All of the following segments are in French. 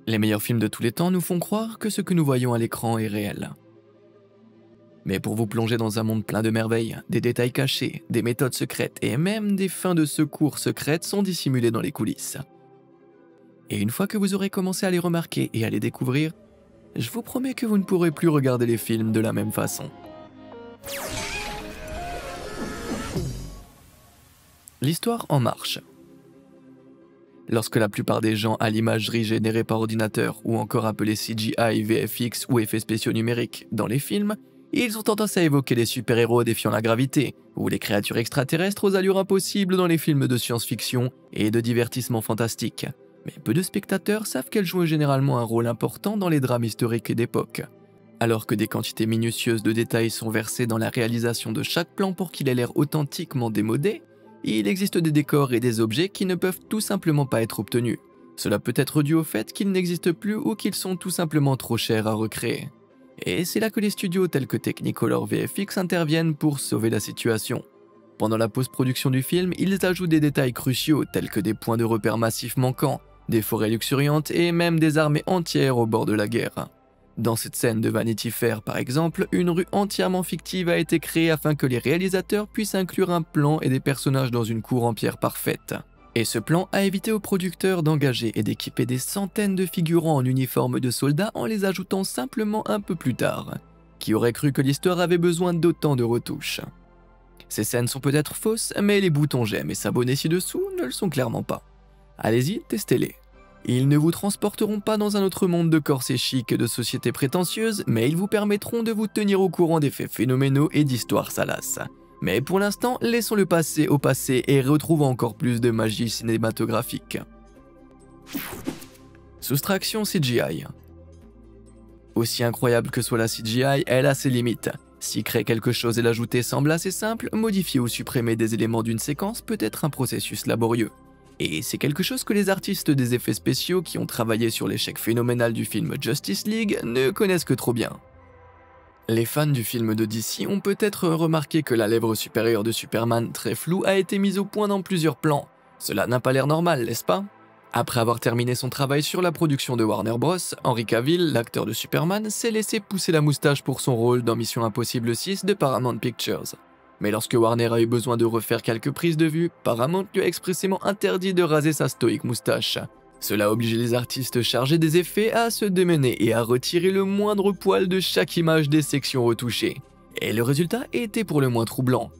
Les meilleurs films de tous les temps nous font croire que ce que nous voyons à l'écran est réel. Mais pour vous plonger dans un monde plein de merveilles, des détails cachés, des méthodes secrètes et même des fins de secours secrètes sont dissimulées dans les coulisses. Et une fois que vous aurez commencé à les remarquer et à les découvrir, je vous promets que vous ne pourrez plus regarder les films de la même façon. L'histoire en marche. Lorsque la plupart des gens à l'imagerie générée par ordinateur ou encore appelée CGI, VFX ou effets spéciaux numériques dans les films, ils ont tendance à évoquer les super-héros défiant la gravité ou les créatures extraterrestres aux allures impossibles dans les films de science-fiction et de divertissement fantastique. Mais peu de spectateurs savent qu'elles jouent généralement un rôle important dans les drames historiques d'époque. Alors que des quantités minutieuses de détails sont versées dans la réalisation de chaque plan pour qu'il ait l'air authentiquement démodé, il existe des décors et des objets qui ne peuvent tout simplement pas être obtenus. Cela peut être dû au fait qu'ils n'existent plus ou qu'ils sont tout simplement trop chers à recréer. Et c'est là que les studios tels que Technicolor VFX interviennent pour sauver la situation. Pendant la post-production du film, ils ajoutent des détails cruciaux tels que des points de repère massifs manquants, des forêts luxuriantes et même des armées entières au bord de la guerre. Dans cette scène de Vanity Fair par exemple, une rue entièrement fictive a été créée afin que les réalisateurs puissent inclure un plan et des personnages dans une cour en pierre parfaite. Et ce plan a évité aux producteurs d'engager et d'équiper des centaines de figurants en uniforme de soldats en les ajoutant simplement un peu plus tard. Qui aurait cru que l'histoire avait besoin d'autant de retouches? Ces scènes sont peut-être fausses, mais les boutons j'aime et s'abonner ci-dessous ne le sont clairement pas. Allez-y, testez-les. Ils ne vous transporteront pas dans un autre monde de corsets chics et de sociétés prétentieuses, mais ils vous permettront de vous tenir au courant des faits phénoménaux et d'histoires salaces. Mais pour l'instant, laissons le passé au passé et retrouvons encore plus de magie cinématographique. Soustraction CGI. Aussi incroyable que soit la CGI, elle a ses limites. Si créer quelque chose et l'ajouter semble assez simple, modifier ou supprimer des éléments d'une séquence peut être un processus laborieux. Et c'est quelque chose que les artistes des effets spéciaux qui ont travaillé sur l'échec phénoménal du film Justice League ne connaissent que trop bien. Les fans du film de DC ont peut-être remarqué que la lèvre supérieure de Superman, très floue, a été mise au point dans plusieurs plans. Cela n'a pas l'air normal, n'est-ce pas? Après avoir terminé son travail sur la production de Warner Bros, Henry Cavill, l'acteur de Superman, s'est laissé pousser la moustache pour son rôle dans Mission Impossible 6 de Paramount Pictures. Mais lorsque Warner a eu besoin de refaire quelques prises de vue, Paramount lui a expressément interdit de raser sa stoïque moustache. Cela a obligé les artistes chargés des effets à se démener et à retirer le moindre poil de chaque image des sections retouchées. Et le résultat était pour le moins troublant.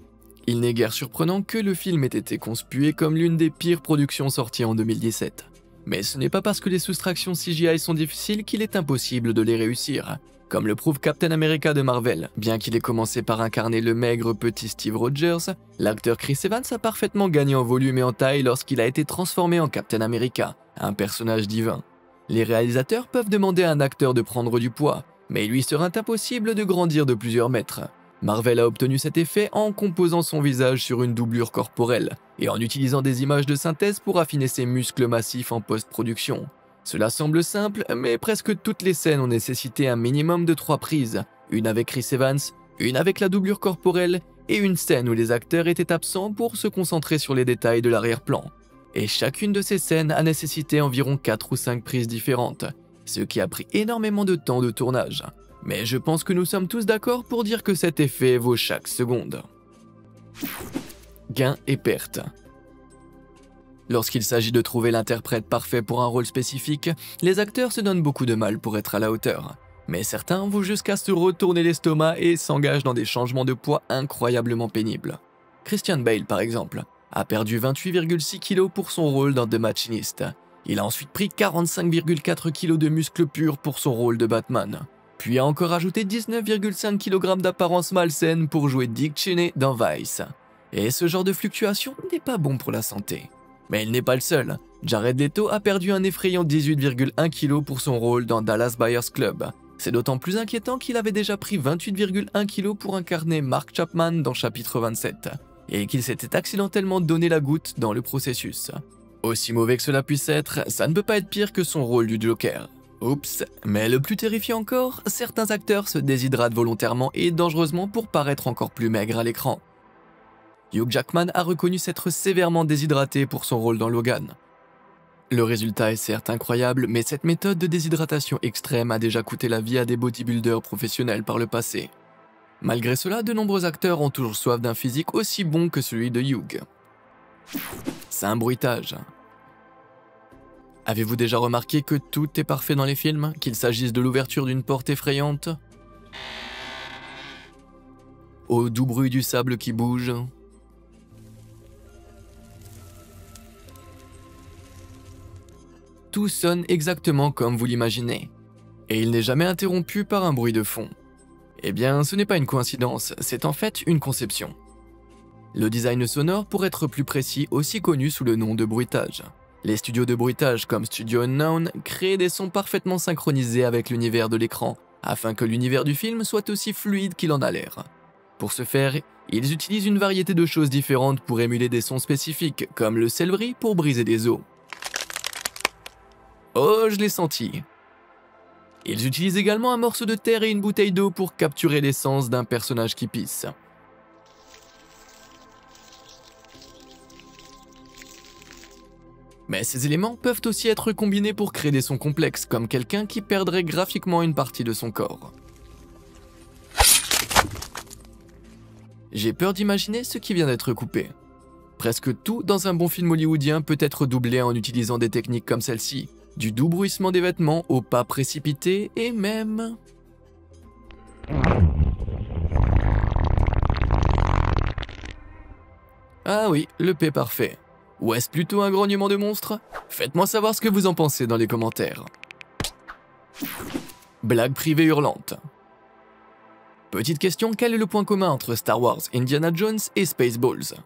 Il n'est guère surprenant que le film ait été conspué comme l'une des pires productions sorties en 2017. Mais ce n'est pas parce que les soustractions CGI sont difficiles qu'il est impossible de les réussir. Comme le prouve Captain America de Marvel, bien qu'il ait commencé par incarner le maigre petit Steve Rogers, l'acteur Chris Evans a parfaitement gagné en volume et en taille lorsqu'il a été transformé en Captain America, un personnage divin. Les réalisateurs peuvent demander à un acteur de prendre du poids, mais il lui sera impossible de grandir de plusieurs mètres. Marvel a obtenu cet effet en composant son visage sur une doublure corporelle, et en utilisant des images de synthèse pour affiner ses muscles massifs en post-production. Cela semble simple, mais presque toutes les scènes ont nécessité un minimum de 3 prises, une avec Chris Evans, une avec la doublure corporelle, et une scène où les acteurs étaient absents pour se concentrer sur les détails de l'arrière-plan. Et chacune de ces scènes a nécessité environ 4 ou 5 prises différentes, ce qui a pris énormément de temps de tournage. Mais je pense que nous sommes tous d'accord pour dire que cet effet vaut chaque seconde. Gains et pertes. Lorsqu'il s'agit de trouver l'interprète parfait pour un rôle spécifique, les acteurs se donnent beaucoup de mal pour être à la hauteur. Mais certains vont jusqu'à se retourner l'estomac et s'engagent dans des changements de poids incroyablement pénibles. Christian Bale, par exemple, a perdu 28,6 kg pour son rôle dans The Machinist. Il a ensuite pris 45,4 kg de muscles purs pour son rôle de Batman. Puis a encore ajouté 19,5 kg d'apparence malsaine pour jouer Dick Cheney dans Vice. Et ce genre de fluctuation n'est pas bon pour la santé. Mais il n'est pas le seul. Jared Leto a perdu un effrayant 18,1 kg pour son rôle dans Dallas Buyers Club. C'est d'autant plus inquiétant qu'il avait déjà pris 28,1 kg pour incarner Mark Chapman dans Chapitre 27, et qu'il s'était accidentellement donné la goutte dans le processus. Aussi mauvais que cela puisse être, ça ne peut pas être pire que son rôle du Joker. Oups, mais le plus terrifiant encore, certains acteurs se déshydratent volontairement et dangereusement pour paraître encore plus maigres à l'écran. Hugh Jackman a reconnu s'être sévèrement déshydraté pour son rôle dans Logan. Le résultat est certes incroyable, mais cette méthode de déshydratation extrême a déjà coûté la vie à des bodybuilders professionnels par le passé. Malgré cela, de nombreux acteurs ont toujours soif d'un physique aussi bon que celui de Hugh. C'est un bruitage. Avez-vous déjà remarqué que tout est parfait dans les films, qu'il s'agisse de l'ouverture d'une porte effrayante, au doux bruit du sable qui bouge, tout sonne exactement comme vous l'imaginez, et il n'est jamais interrompu par un bruit de fond. Eh bien, ce n'est pas une coïncidence, c'est en fait une conception. Le design sonore, pour être plus précis, aussi connu sous le nom de bruitage. Les studios de bruitage comme Studio Unknown créent des sons parfaitement synchronisés avec l'univers de l'écran, afin que l'univers du film soit aussi fluide qu'il en a l'air. Pour ce faire, ils utilisent une variété de choses différentes pour émuler des sons spécifiques, comme le céleri pour briser des os. Oh, je l'ai senti. Ils utilisent également un morceau de terre et une bouteille d'eau pour capturer l'essence d'un personnage qui pisse. Mais ces éléments peuvent aussi être combinés pour créer des sons complexes, comme quelqu'un qui perdrait graphiquement une partie de son corps. J'ai peur d'imaginer ce qui vient d'être coupé. Presque tout dans un bon film hollywoodien peut être doublé en utilisant des techniques comme celle-ci. Du doux bruissement des vêtements au pas précipité et même... Ah oui, le P parfait. Ou est-ce plutôt un grognement de monstre? Faites-moi savoir ce que vous en pensez dans les commentaires. Blague privée hurlante. Petite question, quel est le point commun entre Star Wars, Indiana Jones et Spaceballs?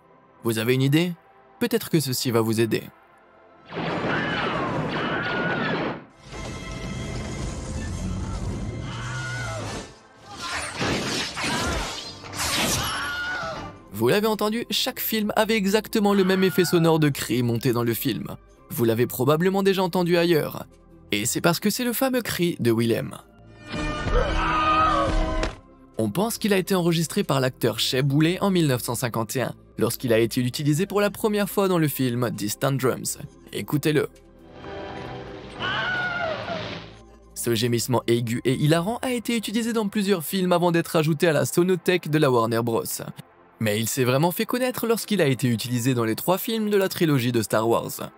Vous avez une idée? Peut-être que ceci va vous aider. Vous l'avez entendu, chaque film avait exactement le même effet sonore de cri monté dans le film. Vous l'avez probablement déjà entendu ailleurs. Et c'est parce que c'est le fameux cri de Willem. On pense qu'il a été enregistré par l'acteur Shea Boulet en 1951, lorsqu'il a été utilisé pour la première fois dans le film Distant Drums. Écoutez-le. Ce gémissement aigu et hilarant a été utilisé dans plusieurs films avant d'être ajouté à la sonothèque de la Warner Bros. Mais il s'est vraiment fait connaître lorsqu'il a été utilisé dans les 3 films de la trilogie de Star Wars.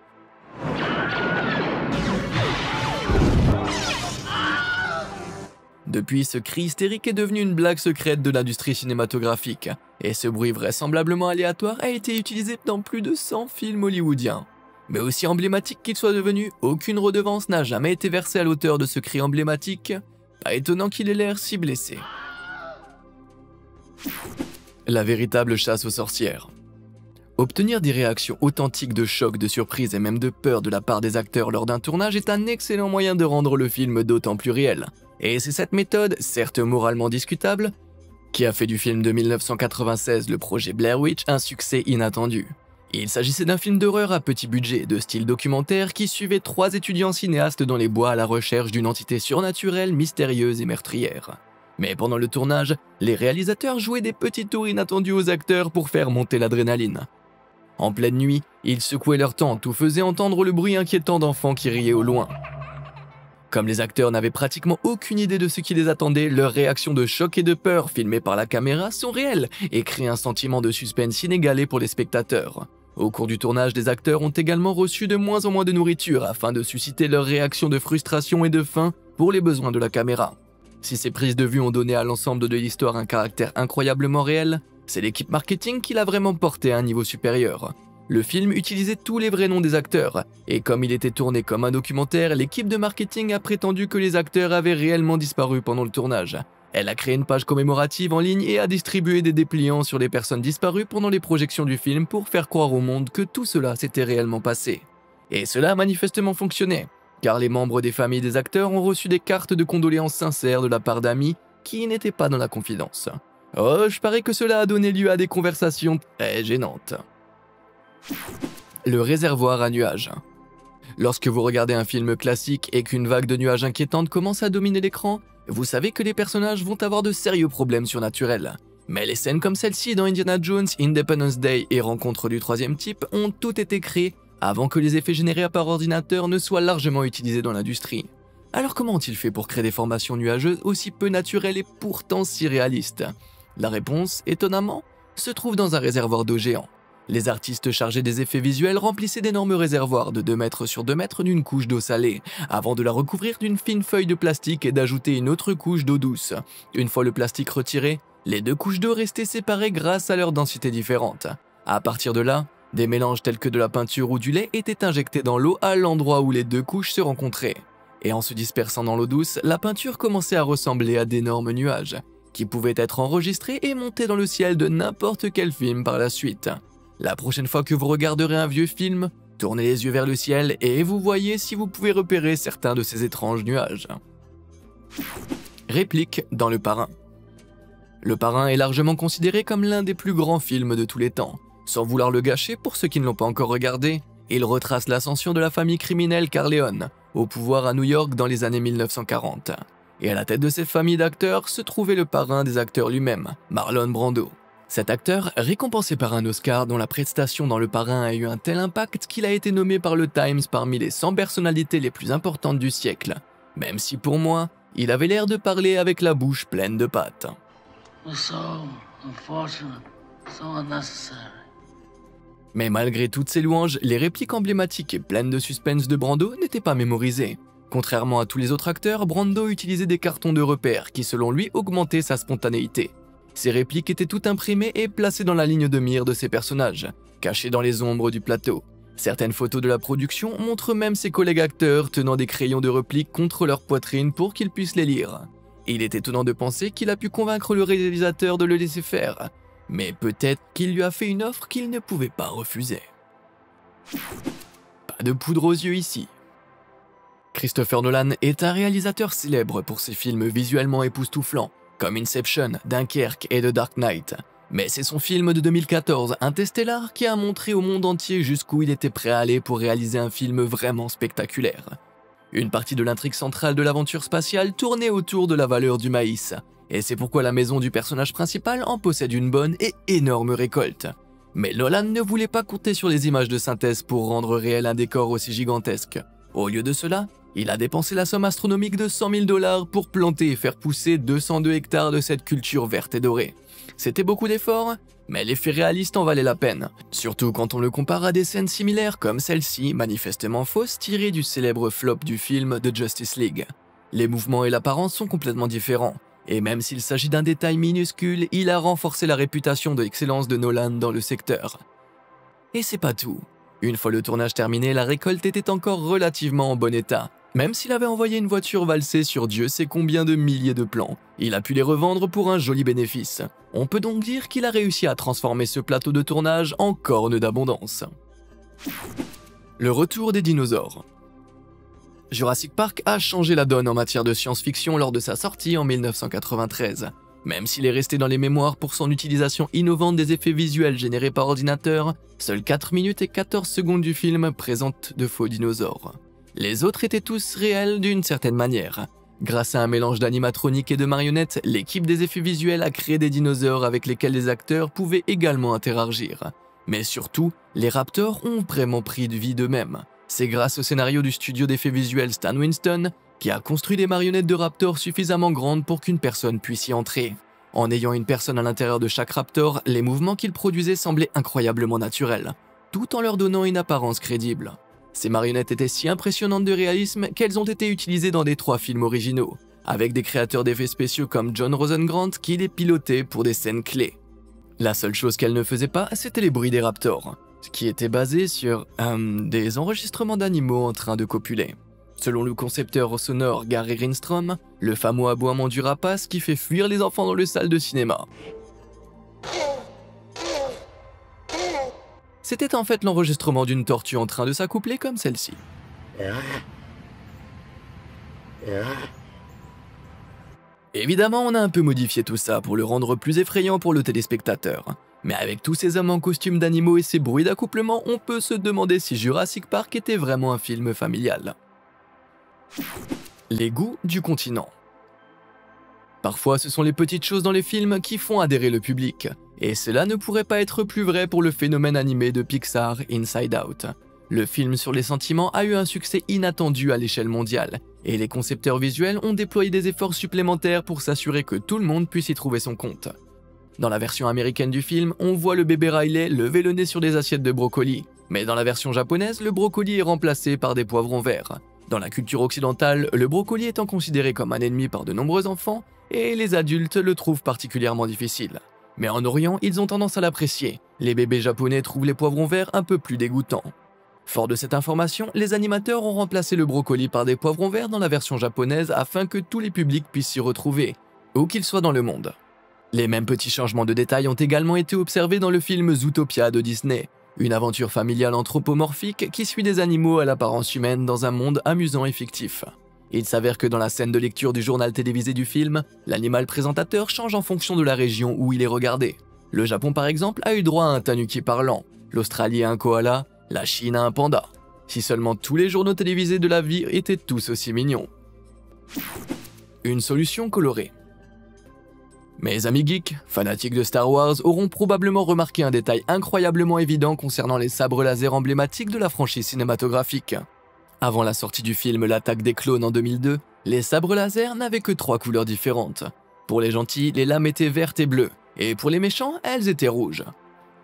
Depuis, ce cri hystérique est devenu une blague secrète de l'industrie cinématographique, et ce bruit vraisemblablement aléatoire a été utilisé dans plus de 100 films hollywoodiens. Mais aussi emblématique qu'il soit devenu, aucune redevance n'a jamais été versée à l'auteur de ce cri emblématique, pas étonnant qu'il ait l'air si blessé. La véritable chasse aux sorcières. Obtenir des réactions authentiques de choc, de surprise et même de peur de la part des acteurs lors d'un tournage est un excellent moyen de rendre le film d'autant plus réel. Et c'est cette méthode, certes moralement discutable, qui a fait du film de 1996, le projet Blair Witch, un succès inattendu. Il s'agissait d'un film d'horreur à petit budget, de style documentaire, qui suivait 3 étudiants cinéastes dans les bois à la recherche d'une entité surnaturelle, mystérieuse et meurtrière. Mais pendant le tournage, les réalisateurs jouaient des petits tours inattendus aux acteurs pour faire monter l'adrénaline. En pleine nuit, ils secouaient leur tente ou faisaient entendre le bruit inquiétant d'enfants qui riaient au loin. Comme les acteurs n'avaient pratiquement aucune idée de ce qui les attendait, leurs réactions de choc et de peur filmées par la caméra sont réelles et créent un sentiment de suspense inégalé pour les spectateurs. Au cours du tournage, les acteurs ont également reçu de moins en moins de nourriture afin de susciter leur réaction de frustration et de faim pour les besoins de la caméra. Si ces prises de vue ont donné à l'ensemble de l'histoire un caractère incroyablement réel, c'est l'équipe marketing qui l'a vraiment porté à un niveau supérieur. Le film utilisait tous les vrais noms des acteurs, et comme il était tourné comme un documentaire, l'équipe de marketing a prétendu que les acteurs avaient réellement disparu pendant le tournage. Elle a créé une page commémorative en ligne et a distribué des dépliants sur les personnes disparues pendant les projections du film pour faire croire au monde que tout cela s'était réellement passé. Et cela a manifestement fonctionné, car les membres des familles des acteurs ont reçu des cartes de condoléances sincères de la part d'amis qui n'étaient pas dans la confidence. Oh, je parie que cela a donné lieu à des conversations très gênantes. Le réservoir à nuages. Lorsque vous regardez un film classique et qu'une vague de nuages inquiétante commence à dominer l'écran, vous savez que les personnages vont avoir de sérieux problèmes surnaturels. Mais les scènes comme celle-ci dans Indiana Jones, Independence Day et Rencontre du troisième type ont toutes été créées avant que les effets générés par ordinateur ne soient largement utilisés dans l'industrie. Alors comment ont-ils fait pour créer des formations nuageuses aussi peu naturelles et pourtant si réalistes? La réponse, étonnamment, se trouve dans un réservoir d'eau géant. Les artistes chargés des effets visuels remplissaient d'énormes réservoirs de 2 mètres sur 2 mètres d'une couche d'eau salée, avant de la recouvrir d'une fine feuille de plastique et d'ajouter une autre couche d'eau douce. Une fois le plastique retiré, les 2 couches d'eau restaient séparées grâce à leur densité différente. À partir de là, des mélanges tels que de la peinture ou du lait étaient injectés dans l'eau à l'endroit où les 2 couches se rencontraient. Et en se dispersant dans l'eau douce, la peinture commençait à ressembler à d'énormes nuages, qui pouvaient être enregistrés et montés dans le ciel de n'importe quel film par la suite. La prochaine fois que vous regarderez un vieux film, tournez les yeux vers le ciel et vous voyez si vous pouvez repérer certains de ces étranges nuages. Réplique dans Le Parrain. Le Parrain est largement considéré comme l'un des plus grands films de tous les temps. Sans vouloir le gâcher pour ceux qui ne l'ont pas encore regardé, il retrace l'ascension de la famille criminelle Corleone au pouvoir à New York dans les années 1940. Et à la tête de cette famille d'acteurs se trouvait le parrain des acteurs lui-même, Marlon Brando. Cet acteur, récompensé par un Oscar dont la prestation dans Le Parrain a eu un tel impact qu'il a été nommé par le Times parmi les 100 personnalités les plus importantes du siècle, même si pour moi, il avait l'air de parler avec la bouche pleine de pâtes. Mais malgré toutes ces louanges, les répliques emblématiques et pleines de suspense de Brando n'étaient pas mémorisées. Contrairement à tous les autres acteurs, Brando utilisait des cartons de repères qui selon lui augmentaient sa spontanéité. Ses répliques étaient toutes imprimées et placées dans la ligne de mire de ses personnages, cachées dans les ombres du plateau. Certaines photos de la production montrent même ses collègues acteurs tenant des crayons de réplique contre leur poitrine pour qu'ils puissent les lire. Il est étonnant de penser qu'il a pu convaincre le réalisateur de le laisser faire, mais peut-être qu'il lui a fait une offre qu'il ne pouvait pas refuser. Pas de poudre aux yeux ici. Christopher Nolan est un réalisateur célèbre pour ses films visuellement époustouflants, comme Inception, Dunkerque et The Dark Knight. Mais c'est son film de 2014, Interstellar, qui a montré au monde entier jusqu'où il était prêt à aller pour réaliser un film vraiment spectaculaire. Une partie de l'intrigue centrale de l'aventure spatiale tournait autour de la valeur du maïs, et c'est pourquoi la maison du personnage principal en possède une bonne et énorme récolte. Mais Nolan ne voulait pas compter sur les images de synthèse pour rendre réel un décor aussi gigantesque. Au lieu de cela, il a dépensé la somme astronomique de 100 000 $ pour planter et faire pousser 202 hectares de cette culture verte et dorée. C'était beaucoup d'efforts, mais l'effet réaliste en valait la peine, surtout quand on le compare à des scènes similaires comme celle-ci, manifestement fausse, tirée du célèbre flop du film The Justice League. Les mouvements et l'apparence sont complètement différents, et même s'il s'agit d'un détail minuscule, il a renforcé la réputation de l'excellence de Nolan dans le secteur. Et c'est pas tout. Une fois le tournage terminé, la récolte était encore relativement en bon état. Même s'il avait envoyé une voiture valser sur Dieu sait combien de milliers de plants, il a pu les revendre pour un joli bénéfice. On peut donc dire qu'il a réussi à transformer ce plateau de tournage en corne d'abondance. Le retour des dinosaures. Jurassic Park a changé la donne en matière de science-fiction lors de sa sortie en 1993. Même s'il est resté dans les mémoires pour son utilisation innovante des effets visuels générés par ordinateur, seules 4 minutes et 14 secondes du film présentent de faux dinosaures. Les autres étaient tous réels d'une certaine manière. Grâce à un mélange d'animatronique et de marionnettes, l'équipe des effets visuels a créé des dinosaures avec lesquels les acteurs pouvaient également interagir. Mais surtout, les raptors ont vraiment pris de vie d'eux-mêmes. C'est grâce au scénario du studio d'effets visuels Stan Winston qui a construit des marionnettes de raptors suffisamment grandes pour qu'une personne puisse y entrer. En ayant une personne à l'intérieur de chaque raptor, les mouvements qu'ils produisaient semblaient incroyablement naturels, tout en leur donnant une apparence crédible. Ces marionnettes étaient si impressionnantes de réalisme qu'elles ont été utilisées dans des 3 films originaux, avec des créateurs d'effets spéciaux comme John Rosengrant qui les pilotaient pour des scènes clés. La seule chose qu'elles ne faisaient pas, c'était les bruits des raptors, ce qui était basé sur des enregistrements d'animaux en train de copuler. Selon le concepteur sonore Gary Rinstrom, le fameux aboiement du rapace qui fait fuir les enfants dans les salles de cinéma. C'était en fait l'enregistrement d'une tortue en train de s'accoupler comme celle-ci. Évidemment, on a un peu modifié tout ça pour le rendre plus effrayant pour le téléspectateur. Mais avec tous ces hommes en costume d'animaux et ces bruits d'accouplement, on peut se demander si Jurassic Park était vraiment un film familial. Les goûts du continent. Parfois, ce sont les petites choses dans les films qui font adhérer le public, et cela ne pourrait pas être plus vrai pour le phénomène animé de Pixar Inside Out. Le film sur les sentiments a eu un succès inattendu à l'échelle mondiale, et les concepteurs visuels ont déployé des efforts supplémentaires pour s'assurer que tout le monde puisse y trouver son compte. Dans la version américaine du film, on voit le bébé Riley lever le nez sur des assiettes de brocolis, mais dans la version japonaise, le brocoli est remplacé par des poivrons verts. Dans la culture occidentale, le brocoli étant considéré comme un ennemi par de nombreux enfants, et les adultes le trouvent particulièrement difficile. Mais en Orient, ils ont tendance à l'apprécier. Les bébés japonais trouvent les poivrons verts un peu plus dégoûtants. Fort de cette information, les animateurs ont remplacé le brocoli par des poivrons verts dans la version japonaise afin que tous les publics puissent s'y retrouver, où qu'ils soient dans le monde. Les mêmes petits changements de détails ont également été observés dans le film Zootopia de Disney, une aventure familiale anthropomorphique qui suit des animaux à l'apparence humaine dans un monde amusant et fictif. Il s'avère que dans la scène de lecture du journal télévisé du film, l'animal présentateur change en fonction de la région où il est regardé. Le Japon par exemple a eu droit à un tanuki parlant, l'Australie à un koala, la Chine a un panda. Si seulement tous les journaux télévisés de la vie étaient tous aussi mignons. Une solution colorée. Mes amis geeks, fanatiques de Star Wars, auront probablement remarqué un détail incroyablement évident concernant les sabres laser emblématiques de la franchise cinématographique. Avant la sortie du film L'attaque des clones en 2002, les sabres laser n'avaient que 3 couleurs différentes. Pour les gentils, les lames étaient vertes et bleues, et pour les méchants, elles étaient rouges.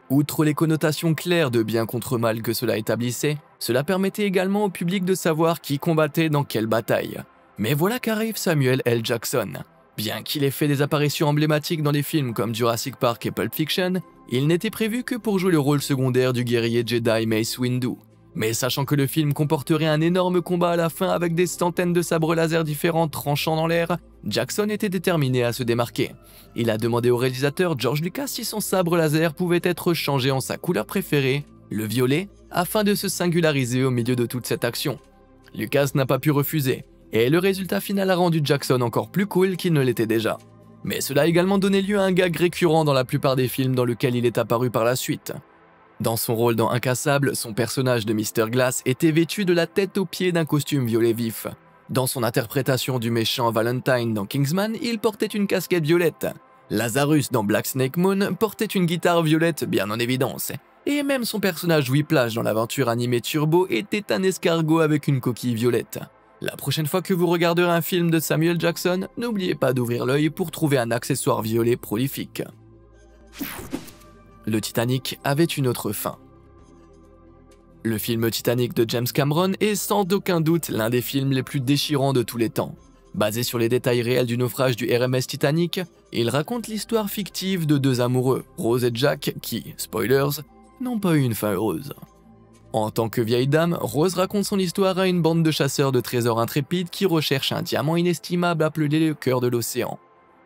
Outre les connotations claires de bien contre mal que cela établissait, cela permettait également au public de savoir qui combattait dans quelle bataille. Mais voilà qu'arrive Samuel L. Jackson. Bien qu'il ait fait des apparitions emblématiques dans des films comme Jurassic Park et Pulp Fiction, il n'était prévu que pour jouer le rôle secondaire du guerrier Jedi Mace Windu. Mais sachant que le film comporterait un énorme combat à la fin avec des centaines de sabres laser différents tranchant dans l'air, Jackson était déterminé à se démarquer. Il a demandé au réalisateur George Lucas si son sabre laser pouvait être changé en sa couleur préférée, le violet, afin de se singulariser au milieu de toute cette action. Lucas n'a pas pu refuser, et le résultat final a rendu Jackson encore plus cool qu'il ne l'était déjà. Mais cela a également donné lieu à un gag récurrent dans la plupart des films dans lesquels il est apparu par la suite. Dans son rôle dans Incassable, son personnage de Mr. Glass était vêtu de la tête aux pieds d'un costume violet vif. Dans son interprétation du méchant Valentine dans Kingsman, il portait une casquette violette. Lazarus dans Black Snake Moon portait une guitare violette bien en évidence. Et même son personnage Whiplash dans l'aventure animée Turbo était un escargot avec une coquille violette. La prochaine fois que vous regarderez un film de Samuel Jackson, n'oubliez pas d'ouvrir l'œil pour trouver un accessoire violet prolifique. Le Titanic avait une autre fin. Le film Titanic de James Cameron est sans aucun doute l'un des films les plus déchirants de tous les temps. Basé sur les détails réels du naufrage du RMS Titanic, il raconte l'histoire fictive de 2 amoureux, Rose et Jack, qui, spoilers, n'ont pas eu une fin heureuse. En tant que vieille dame, Rose raconte son histoire à une bande de chasseurs de trésors intrépides qui recherchent un diamant inestimable appelé le cœur de l'océan.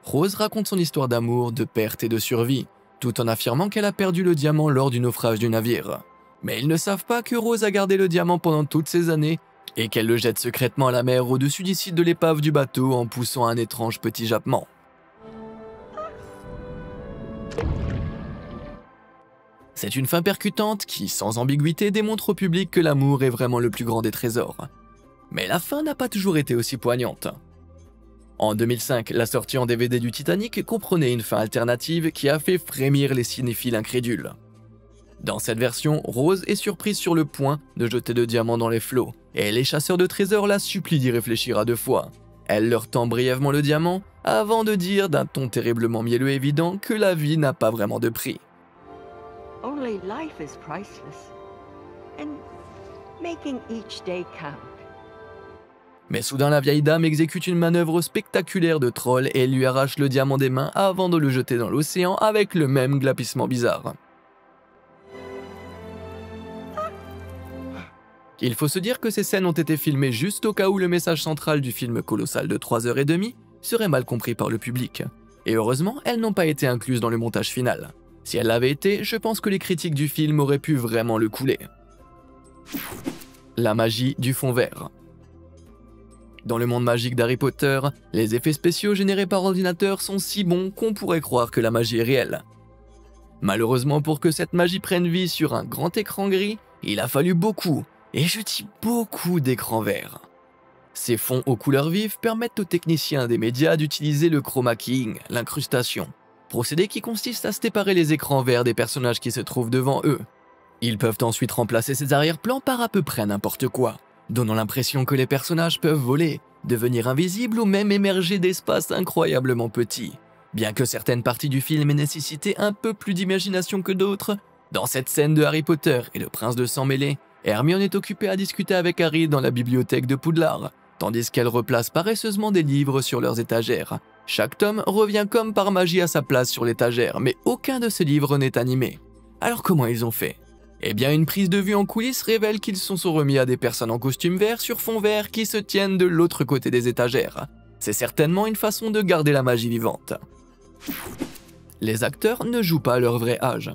Rose raconte son histoire d'amour, de perte et de survie, tout en affirmant qu'elle a perdu le diamant lors du naufrage du navire. Mais ils ne savent pas que Rose a gardé le diamant pendant toutes ces années et qu'elle le jette secrètement à la mer au-dessus du site de l'épave du bateau en poussant un étrange petit jappement. C'est une fin percutante qui, sans ambiguïté, démontre au public que l'amour est vraiment le plus grand des trésors. Mais la fin n'a pas toujours été aussi poignante. En 2005, la sortie en DVD du Titanic comprenait une fin alternative qui a fait frémir les cinéphiles incrédules. Dans cette version, Rose est surprise sur le point de jeter le diamant dans les flots, et les chasseurs de trésors la supplient d'y réfléchir à 2 fois. Elle leur tend brièvement le diamant, avant de dire d'un ton terriblement mielleux et évident que la vie n'a pas vraiment de prix. Only life is priceless, and making each day count. Mais soudain la vieille dame exécute une manœuvre spectaculaire de troll et lui arrache le diamant des mains avant de le jeter dans l'océan avec le même glapissement bizarre. Il faut se dire que ces scènes ont été filmées juste au cas où le message central du film colossal de 3h30 serait mal compris par le public. Et heureusement, elles n'ont pas été incluses dans le montage final. Si elles l'avaient été, je pense que les critiques du film auraient pu vraiment le couler. La magie du fond vert. Dans le monde magique d'Harry Potter, les effets spéciaux générés par ordinateur sont si bons qu'on pourrait croire que la magie est réelle. Malheureusement, pour que cette magie prenne vie sur un grand écran gris, il a fallu beaucoup, et je dis beaucoup d'écrans verts. Ces fonds aux couleurs vives permettent aux techniciens des médias d'utiliser le chroma keying, l'incrustation, procédé qui consiste à séparer les écrans verts des personnages qui se trouvent devant eux. Ils peuvent ensuite remplacer ces arrière-plans par à peu près n'importe quoi, donnant l'impression que les personnages peuvent voler, devenir invisibles ou même émerger d'espaces incroyablement petits. Bien que certaines parties du film aient nécessité un peu plus d'imagination que d'autres, dans cette scène de Harry Potter et le prince de sang mêlé, Hermione est occupée à discuter avec Harry dans la bibliothèque de Poudlard, tandis qu'elle replace paresseusement des livres sur leurs étagères. Chaque tome revient comme par magie à sa place sur l'étagère, mais aucun de ces livres n'est animé. Alors comment ils ont fait ? Eh bien, une prise de vue en coulisses révèle qu'ils se sont remis à des personnes en costume vert sur fond vert qui se tiennent de l'autre côté des étagères. C'est certainement une façon de garder la magie vivante. Les acteurs ne jouent pas à leur vrai âge.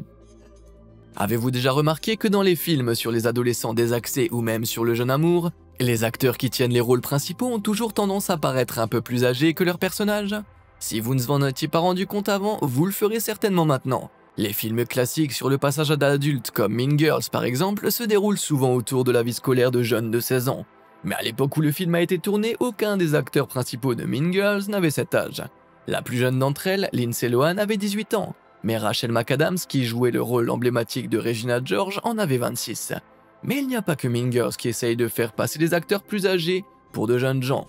Avez-vous déjà remarqué que dans les films sur les adolescents désaxés ou même sur le jeune amour, les acteurs qui tiennent les rôles principaux ont toujours tendance à paraître un peu plus âgés que leurs personnages ? Si vous ne vous en étiez pas rendu compte avant, vous le ferez certainement maintenant. Les films classiques sur le passage à l'adulte comme Mean Girls par exemple se déroulent souvent autour de la vie scolaire de jeunes de 16 ans. Mais à l'époque où le film a été tourné, aucun des acteurs principaux de Mean Girls n'avait cet âge. La plus jeune d'entre elles, Lindsay Lohan, avait 18 ans, mais Rachel McAdams, qui jouait le rôle emblématique de Regina George, en avait 26. Mais il n'y a pas que Mean Girls qui essaye de faire passer des acteurs plus âgés pour de jeunes gens.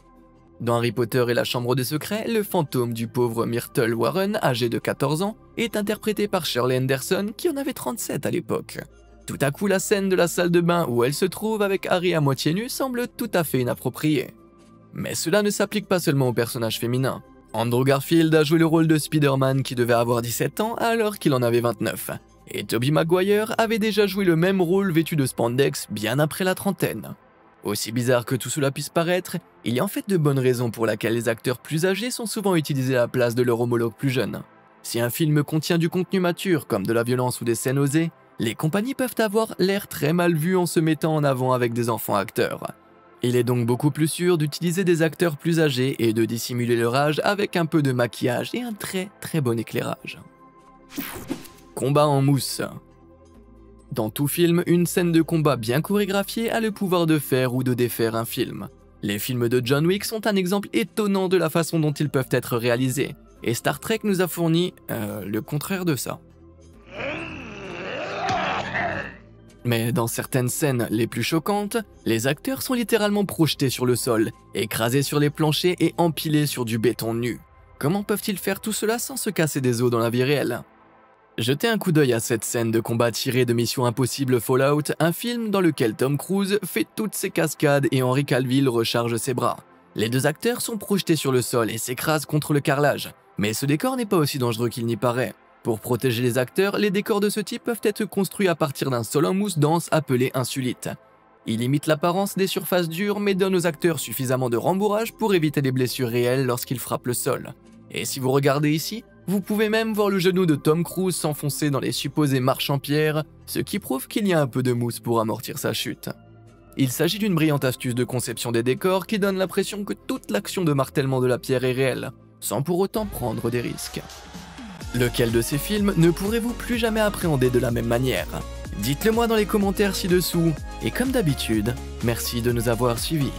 Dans Harry Potter et la Chambre des Secrets, le fantôme du pauvre Myrtle Warren, âgé de 14 ans, est interprété par Shirley Anderson, qui en avait 37 à l'époque. Tout à coup, la scène de la salle de bain où elle se trouve avec Harry à moitié nu semble tout à fait inappropriée. Mais cela ne s'applique pas seulement aux personnages féminins. Andrew Garfield a joué le rôle de Spider-Man qui devait avoir 17 ans alors qu'il en avait 29. Et Tobey Maguire avait déjà joué le même rôle vêtu de spandex bien après la trentaine. Aussi bizarre que tout cela puisse paraître, il y a en fait de bonnes raisons pour lesquelles les acteurs plus âgés sont souvent utilisés à la place de leurs homologues plus jeunes. Si un film contient du contenu mature, comme de la violence ou des scènes osées, les compagnies peuvent avoir l'air très mal vues en se mettant en avant avec des enfants acteurs. Il est donc beaucoup plus sûr d'utiliser des acteurs plus âgés et de dissimuler leur âge avec un peu de maquillage et un très bon éclairage. Combat en mousse. Dans tout film, une scène de combat bien chorégraphiée a le pouvoir de faire ou de défaire un film. Les films de John Wick sont un exemple étonnant de la façon dont ils peuvent être réalisés, et Star Trek nous a fourni le contraire de ça. Mais dans certaines scènes les plus choquantes, les acteurs sont littéralement projetés sur le sol, écrasés sur les planchers et empilés sur du béton nu. Comment peuvent-ils faire tout cela sans se casser des os dans la vie réelle ? Jetez un coup d'œil à cette scène de combat tirée de Mission Impossible Fallout, un film dans lequel Tom Cruise fait toutes ses cascades et Henry Cavill recharge ses bras. Les deux acteurs sont projetés sur le sol et s'écrasent contre le carrelage, mais ce décor n'est pas aussi dangereux qu'il n'y paraît. Pour protéger les acteurs, les décors de ce type peuvent être construits à partir d'un sol en mousse dense appelé insulite. Il imite l'apparence des surfaces dures mais donne aux acteurs suffisamment de rembourrage pour éviter les blessures réelles lorsqu'ils frappent le sol. Et si vous regardez ici, vous pouvez même voir le genou de Tom Cruise s'enfoncer dans les supposées marches en pierre, ce qui prouve qu'il y a un peu de mousse pour amortir sa chute. Il s'agit d'une brillante astuce de conception des décors qui donne l'impression que toute l'action de martèlement de la pierre est réelle, sans pour autant prendre des risques. Lequel de ces films ne pourrez-vous plus jamais appréhender de la même manière ? Dites-le moi dans les commentaires ci-dessous, et comme d'habitude, merci de nous avoir suivis.